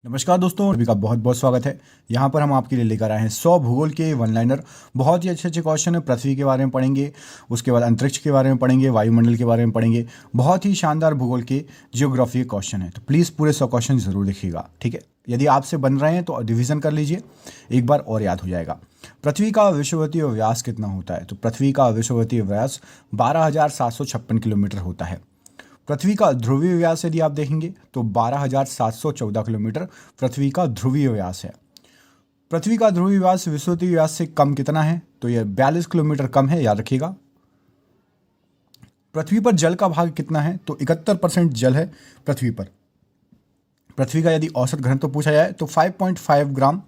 नमस्कार दोस्तों, सभी का बहुत बहुत स्वागत है। यहाँ पर हम आपके लिए लेकर आए हैं 100 भूगोल के वन लाइनर। बहुत ही अच्छे अच्छे क्वेश्चन है। पृथ्वी के बारे में पढ़ेंगे, उसके बाद अंतरिक्ष के बारे में पढ़ेंगे, वायुमंडल के बारे में पढ़ेंगे। बहुत ही शानदार भूगोल के जियोग्राफी के क्वेश्चन है, तो प्लीज़ पूरे 100 क्वेश्चन जरूर देखिएगा, ठीक है। यदि आपसे बन रहे हैं तो रिविजन कर लीजिए, एक बार और याद हो जाएगा। पृथ्वी का विषुवतीय व्यास कितना होता है? तो पृथ्वी का विषुवतीय व्यास 12,756 किलोमीटर होता है। पृथ्वी का ध्रुवीय व्यास यदि आप देखेंगे तो 12,714 किलोमीटर पृथ्वी का ध्रुवीय व्यास है। पृथ्वी का ध्रुवीय व्यास विषुवतीय व्यास से कम कितना है? तो यह 42 किलोमीटर कम है, याद रखिएगा। पृथ्वी पर जल का भाग कितना है? तो 71% जल है पृथ्वी पर। पृथ्वी का यदि औसत घनत्व पूछा जाए तो 5.5 ग्राम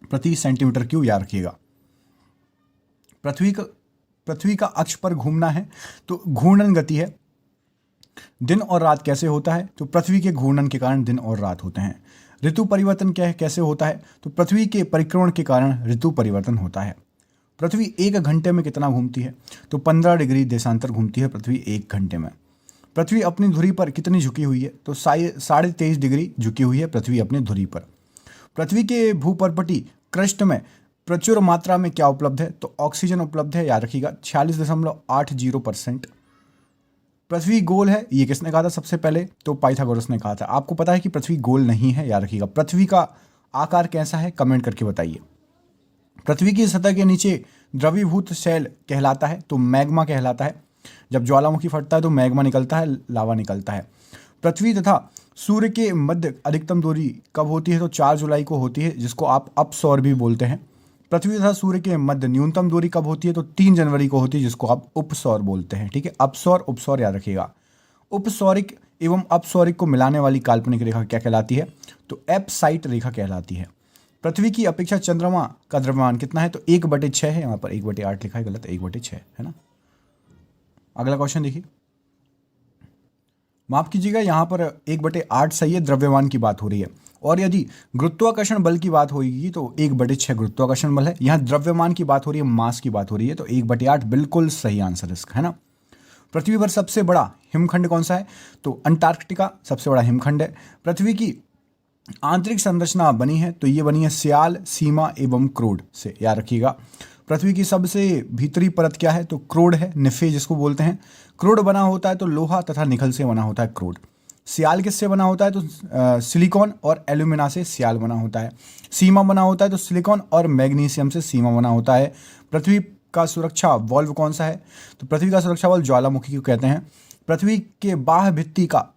प्रति सेंटीमीटर क्यूब, याद रखिएगा। पृथ्वी का अक्ष पर घूमना है तो घूर्णन गति है। दिन और रात कैसे होता है? तो पृथ्वी के घूर्णन के कारण दिन और रात होते हैं। ऋतु परिवर्तन क्या है, कैसे होता है? तो पृथ्वी के परिक्रमण के कारण ऋतु परिवर्तन होता है। पृथ्वी 1 घंटे में कितना घूमती है? तो 15 डिग्री देशांतर घूमती है पृथ्वी 1 घंटे में। पृथ्वी अपनी धुरी पर कितनी झुकी हुई है? तो 23.5 डिग्री झुकी हुई है पृथ्वी अपनी धुरी पर। पृथ्वी के भूपर्पटी क्रस्ट में प्रचुर मात्रा में क्या उपलब्ध है? तो ऑक्सीजन उपलब्ध है, याद रखिएगा, 46.80%। पृथ्वी गोल है, ये किसने कहा था सबसे पहले? तो पाइथागोरस ने कहा था। आपको पता है कि पृथ्वी गोल नहीं है, याद रखिएगा। पृथ्वी का आकार कैसा है, कमेंट करके बताइए। पृथ्वी की सतह के नीचे द्रवीभूत शैल कहलाता है तो मैग्मा कहलाता है। जब ज्वालामुखी फटता है तो मैग्मा निकलता है, लावा निकलता है। पृथ्वी तथा सूर्य के मध्य अधिकतम दूरी कब होती है? तो 4 जुलाई को होती है, जिसको आप अपसौर भी बोलते हैं। पृथ्वी तथा सूर्य के मध्य न्यूनतम दूरी कब होती है? तो 3 जनवरी को होती है, जिसको आप उपसौर बोलते हैं, ठीक है। अपसौर उपसौर याद रखिएगा। उपसौरिक एवं अपसौरिक को मिलाने वाली काल्पनिक रेखा क्या कहलाती है? तो एप्साइट रेखा कहलाती है। पृथ्वी की अपेक्षा चंद्रमा का द्रव्यमान कितना है? तो 1/6 है। यहाँ पर 1/8 लिखा है, गलत, 1/6 है ना। अगला क्वेश्चन देखिए, माफ कीजिएगा, यहाँ पर 1/8 सही है, द्रव्यमान की बात हो रही है। और यदि गुरुत्वाकर्षण बल की बात होगी तो 1/6 गुरुत्वाकर्षण बल है। यहाँ द्रव्यमान की बात हो रही है, मास की बात हो रही है, तो 1/8 बिल्कुल सही आंसर इसका, है ना। पृथ्वी पर सबसे बड़ा हिमखंड कौन सा है? तो अंटार्कटिका सबसे बड़ा हिमखंड है। पृथ्वी की आंतरिक संरचना बनी है तो ये बनी है स्याल, सीमा एवं क्रोड से, याद रखिएगा। पृथ्वी की सबसे भीतरी परत क्या है? तो क्रोड है, निफे जिसको बोलते हैं। क्रोड बना होता है तो लोहा तथा निकल से बना होता है क्रोड। सियाल किससे बना होता है? तो सिलिकॉन और एल्यूमिना से सियाल बना होता है। सीमा बना होता है तो सिलिकॉन और मैग्नीशियम से सीमा बना होता है। पृथ्वी का सुरक्षा वॉल्व कौन सा है? तो पृथ्वी का सुरक्षा वॉल्व ज्वालामुखी को कहते हैं। पृथ्वी के बाह्य भित्ति का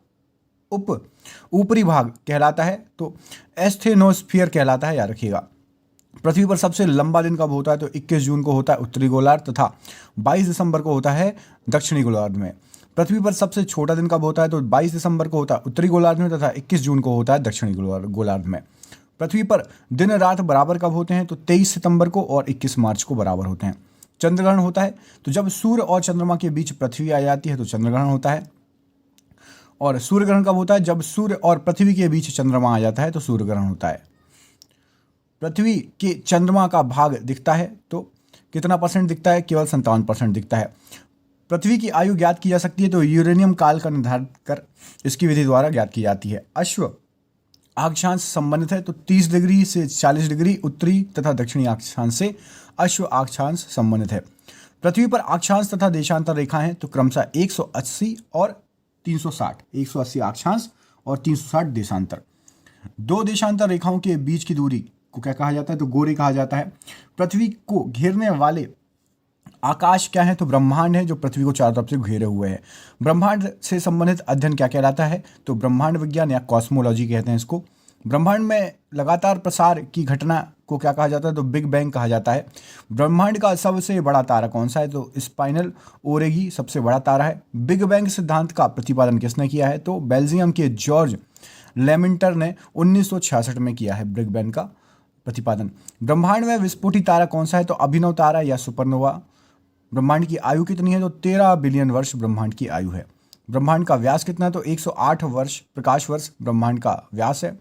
ऊपरी भाग कहलाता है तो एस्थेनोस्फीयर कहलाता है, याद रखिएगा। पृथ्वी पर सबसे लंबा दिन कब होता है? तो 21 जून को होता है उत्तरी गोलार्ध तथा 22 दिसंबर को होता है दक्षिणी गोलार्ध में। पृथ्वी पर सबसे छोटा दिन कब होता है? तो 22 दिसंबर को होता है उत्तरी गोलार्ध में तथा 21 जून को होता है दक्षिणी गोलार्ध में। पृथ्वी पर दिन रात बराबर कब होते हैं? तो 23 सितंबर को और 21 मार्च को बराबर होते हैं। चंद्रग्रहण होता है तो जब सूर्य और चंद्रमा के बीच पृथ्वी आ जाती है तो चंद्रग्रहण होता है। और सूर्य ग्रहण कब होता है? जब सूर्य और पृथ्वी के बीच चंद्रमा आ जाता है तो सूर्य ग्रहण होता है। पृथ्वी के चंद्रमा का भाग दिखता है तो कितना परसेंट दिखता है? केवल 57% दिखता है। पृथ्वी की आयु ज्ञात की जा सकती है तो यूरेनियम काल का निर्धारण कर इसकी विधि द्वारा ज्ञात की जाती है। अश्व अक्षांश संबंधित है तो 30 डिग्री से 40 डिग्री उत्तरी तथा दक्षिणी अक्षांश से अश्व अक्षांश संबंधित है। पृथ्वी पर अक्षांश तथा देशांतर रेखाएं तो क्रमशः 180 और 360, 180 अक्षांश और 360 देशांतर। 2 देशांतर रेखाओं के बीच की दूरी को क्या कहा जाता है? तो गोरे कहा जाता है। पृथ्वी को घेरने वाले आकाश क्या है? तो ब्रह्मांड है, जो पृथ्वी को चारों तरफ से घेरे हुए है। ब्रह्मांड से संबंधित अध्ययन क्या कहलाता है? तो ब्रह्मांड विज्ञान या कॉस्मोलॉजी कहते हैं इसको। ब्रह्मांड में लगातार प्रसार की घटना को क्या कहा जाता है? तो बिग बैंग कहा जाता है। ब्रह्मांड का सबसे बड़ा तारा कौन सा है? तो स्पाइनल ओरेगी सबसे बड़ा तारा है। बिग बैंग सिद्धांत का प्रतिपादन किसने किया है? तो बेल्जियम के जॉर्ज लेमिंटर ने 1966 में किया है बिग बैंग का प्रतिपादन। ब्रह्मांड में विस्फोटी तारा कौन सा है? तो अभिनव तारा या सुपरनोवा। ब्रह्मांड की आयु कितनी है? तो 13 बिलियन वर्ष ब्रह्मांड की आयु है। ब्रह्मांड का व्यास कितना है? तो 108 वर्ष प्रकाश वर्ष ब्रह्मांड का व्यास है।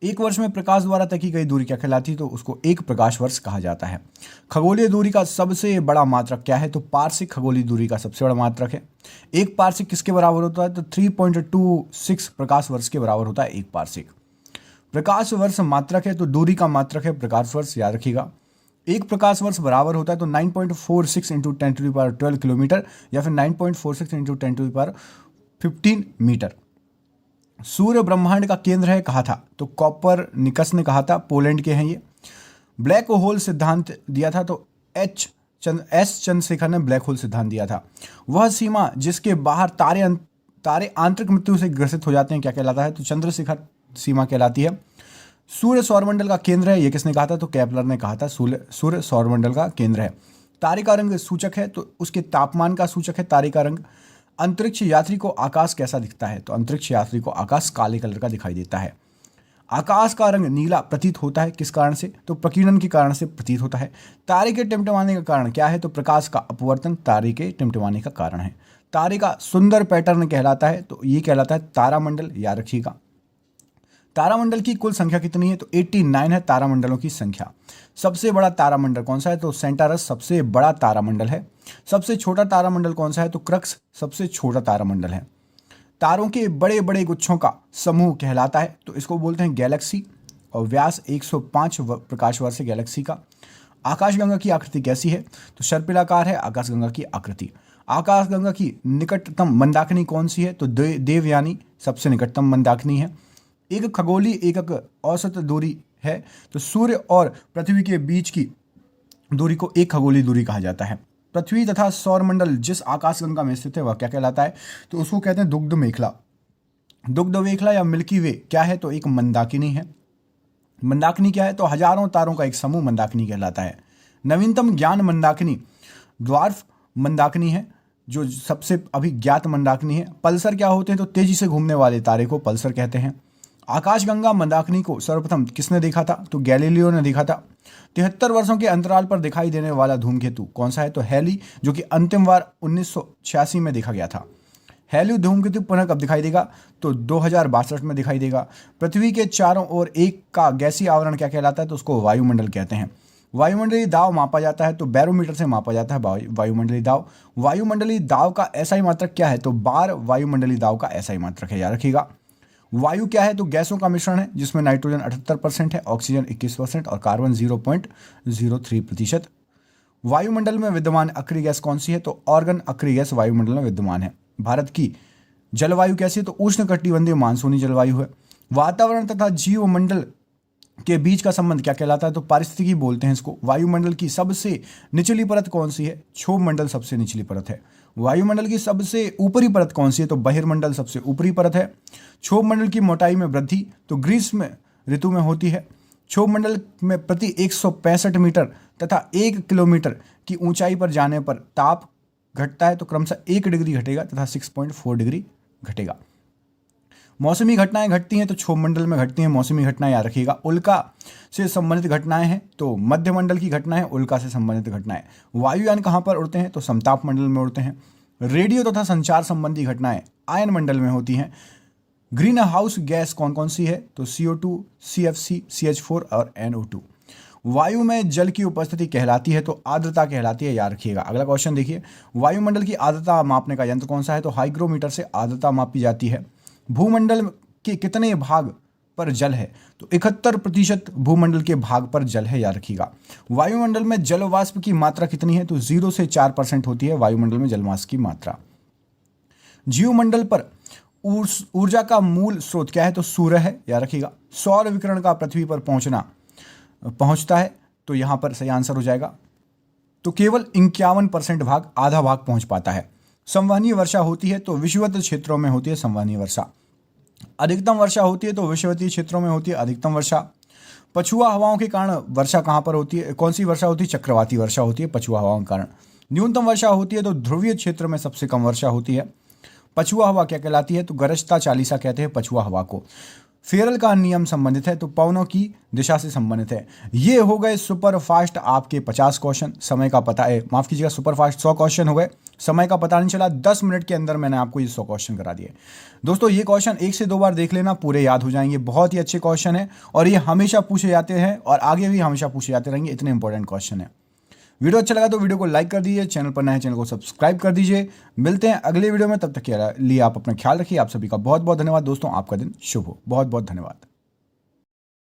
एक वर्ष में प्रकाश द्वारा तय की गई दूरी क्या कहलाती है? तो उसको 1 प्रकाश वर्ष कहा जाता है। खगोलीय दूरी का सबसे बड़ा मात्रक क्या है? तो पार्शिक खगोलीय दूरी का सबसे बड़ा मात्रक है। एक पार्शिक किसके बराबर होता है? तो 3.26 प्रकाश वर्ष के बराबर होता है एक पार्शिक। प्रकाश वर्ष मात्रक है तो दूरी का मात्रक है प्रकाश वर्ष, याद रखिएगा। एक प्रकाश वर्ष बराबर होता है तो 9.46 इंटू 10⁻12 किलोमीटर या फिर 9.46 इंटू 10⁻15 मीटर। सूर्य ब्रह्मांड का केंद्र है, कहा था तो कोपरनिकस ने कहा था, पोलैंड के हैं ये। ब्लैक होल सिद्धांत दिया था तो एस चंद्रशेखर ने ब्लैक होल सिद्धांत दिया था। वह सीमा जिसके बाहर तारे आंतरिक मृत्यु से ग्रसित हो जाते हैं क्या कहलाता है, तो चंद्रशेखर सीमा कहलाती है। सूर्य सौरमंडल का केंद्र है, ये किसने कहा था, तो केपलर ने कहा था सूर्य सौरमंडल का केंद्र है। तारे का रंग सूचक है तो उसके तापमान का सूचक है तारे का रंग। अंतरिक्ष यात्री को आकाश कैसा दिखता है, तो अंतरिक्ष यात्री को आकाश काले कलर का दिखाई देता है। आकाश का रंग नीला प्रतीत होता है, किस कारण से, तो प्रकीर्णन के कारण से प्रतीत होता है। तारे के टिमटिमाने का कारण क्या है, तो प्रकाश का अपवर्तन तारे के टिमटिमाने का कारण है। तारे का सुंदर पैटर्न कहलाता है तो ये कहलाता है तारामंडल, याद रखिएगा। तारामंडल की कुल संख्या कितनी है, तो 89 है तारामंडलों की संख्या। सबसे बड़ा तारामंडल कौन सा है, तो सेंटारस सबसे बड़ा तारामंडल है। सबसे छोटा तारामंडल कौन सा है, तो क्रक्स सबसे छोटा तारामंडल है। तारों के बड़े बड़े गुच्छों का समूह कहलाता है तो इसको बोलते हैं गैलेक्सी, और व्यास 105 प्रकाश वर्ष है गैलेक्सी का। आकाशगंगा की आकृति कैसी है, तो सर्पिलाकार है आकाशगंगा की आकृति। आकाशगंगा की निकटतम मंदाकिनी कौन सी है, तो देवयानी सबसे निकटतम मंदाकिनी है। एक खगोलीय एकक औसत दूरी है तो सूर्य और पृथ्वी के बीच की दूरी को एक खगोलीय दूरी कहा जाता है। पृथ्वी तथा सौरमंडल जिस आकाशगंगा में स्थित है वह क्या कहलाता है, तो उसको कहते हैं दुग्ध मेखला। दुग्ध मेखला या मिल्की वे क्या है, तो एक मंदाकिनी है। मंदाकिनी क्या है, तो हजारों तारों का एक समूह मंदाकिनी कहलाता है। नवीनतम ज्ञान मंदाकिनी ड्वार्फ मंदाकिनी है, जो सबसे अभी ज्ञात मंदाकिनी है। पल्सर क्या होते हैं, तो तेजी से घूमने वाले तारे को पल्सर कहते हैं। आकाशगंगा मंदाकिनी को सर्वप्रथम किसने देखा था, तो गैलीलियो ने देखा था। 73 वर्षों के अंतराल पर दिखाई देने वाला धूमकेतु कौन सा है, तो हैली, जो कि अंतिम बार 1986 में देखा गया था। हैली धूमकेतु पुनः कब दिखाई देगा, तो 2062 में दिखाई देगा। पृथ्वी के चारों ओर एक का गैसीय आवरण क्या कहलाता है, तो उसको वायुमंडल कहते हैं। वायुमंडलीय दाब मापा जाता है तो बैरोमीटर से मापा जाता है वायुमंडलीय दाब। वायुमंडलीय दाब का एसआई मात्रक क्या है, तो बार वायुमंडलीय दाब का एसआई मात्रक है, याद रखिएगा। वायु क्या है, तो गैसों का मिश्रण है जिसमें नाइट्रोजन 78% है, ऑक्सीजन 21% और कार्बन 0.03%। वायुमंडल में विद्यमान अक्रिय गैस कौन सी है, तो ऑर्गन अक्रिय गैस वायुमंडल में विद्यमान है। भारत की जलवायु कैसी है, तो उष्णकटिबंधीय मानसूनी जलवायु है। वातावरण तथा जीवमंडल के बीच का संबंध क्या कहलाता है, तो पारिस्थितिकी बोलते हैं इसको। वायुमंडल की सबसे निचली परत कौन सी है, क्षोभ मंडल सबसे निचली परत है। वायुमंडल की सबसे ऊपरी परत कौन सी है, तो बहिर्मंडल सबसे ऊपरी परत है। क्षोभ मंडल की मोटाई में वृद्धि तो ग्रीष्म ऋतु में होती है। क्षोभ मंडल में प्रति 165 मीटर तथा 1 किलोमीटर की ऊंचाई पर जाने पर ताप घटता है तो क्रमशः 1 डिग्री घटेगा तथा 6.4 डिग्री घटेगा। मौसमी घटनाएं घटती हैं तो क्षोभ मंडल में घटती हैं मौसमी घटनाएं, याद रखिएगा। उल्का से संबंधित घटनाएं हैं तो मध्यमंडल की घटनाएं उल्का से संबंधित घटनाएं। वायुयान कहाँ पर उड़ते हैं, तो समताप मंडल में उड़ते हैं। रेडियो तथा संचार संबंधी घटनाएं आयन मंडल में होती हैं। ग्रीन हाउस गैस कौन कौन सी है, तो CO2, CFC, CH4 और NO2। वायु में जल की उपस्थिति कहलाती है तो आर्द्रता कहलाती है, याद रखिएगा। अगला क्वेश्चन देखिए, वायुमंडल की आर्द्रता मापने का यंत्र कौन सा है, तो हाइग्रोमीटर से आर्द्रता मापी जाती है। भूमंडल के कितने भाग पर जल है, तो 71% भूमंडल के भाग पर जल है, याद रखिएगा। वायुमंडल में जल वाष्प की मात्रा कितनी है, तो 0 से 4% होती है वायुमंडल में जल वाष्प की मात्रा। जीवमंडल पर ऊर्जा का मूल स्रोत क्या है, तो सूर्य है, याद रखिएगा। सौर विकिरण का पृथ्वी पर पहुंचता है तो यहां पर सही आंसर हो जाएगा, तो केवल 51% भाग, आधा भाग पहुंच पाता है। संवहनीय वर्षा होती है तो विषुवत क्षेत्रों में होती है संवहनीय वर्षा। अधिकतम वर्षा होती है तो विषुवतीय क्षेत्रों में होती है अधिकतम वर्षा। पछुआ हवाओं के कारण वर्षा कहाँ पर होती है, कौन सी वर्षा होती है, चक्रवाती वर्षा होती है पछुआ हवाओं के कारण। न्यूनतम वर्षा होती है तो ध्रुवीय क्षेत्र में सबसे कम वर्षा होती है। पछुआ हवा क्या कहलाती है, तो गरजता चालीसा कहते हैं पछुआ हवा को। फेरल का नियम संबंधित है तो पवनों की दिशा से संबंधित है। ये हो गए सुपर फास्ट आपके 50 क्वेश्चन। समय का पता है, माफ कीजिएगा, सुपर फास्ट 100 क्वेश्चन हो गए। समय का पता नहीं चला, 10 मिनट के अंदर मैंने आपको ये 100 क्वेश्चन करा दिए। दोस्तों ये क्वेश्चन 1 से 2 बार देख लेना, पूरे याद हो जाएंगे। बहुत ही अच्छे क्वेश्चन है और ये हमेशा पूछे जाते हैं और आगे भी हमेशा पूछे जाते रहेंगे, इतने इंपॉर्टेंट क्वेश्चन है। वीडियो अच्छा लगा तो वीडियो को लाइक कर दीजिए, चैनल पर नए हैं चैनल को सब्सक्राइब कर दीजिए। मिलते हैं अगले वीडियो में, तब तक के लिए आप अपना ख्याल रखिए। आप सभी का बहुत बहुत धन्यवाद दोस्तों, आपका दिन शुभ हो। बहुत बहुत धन्यवाद।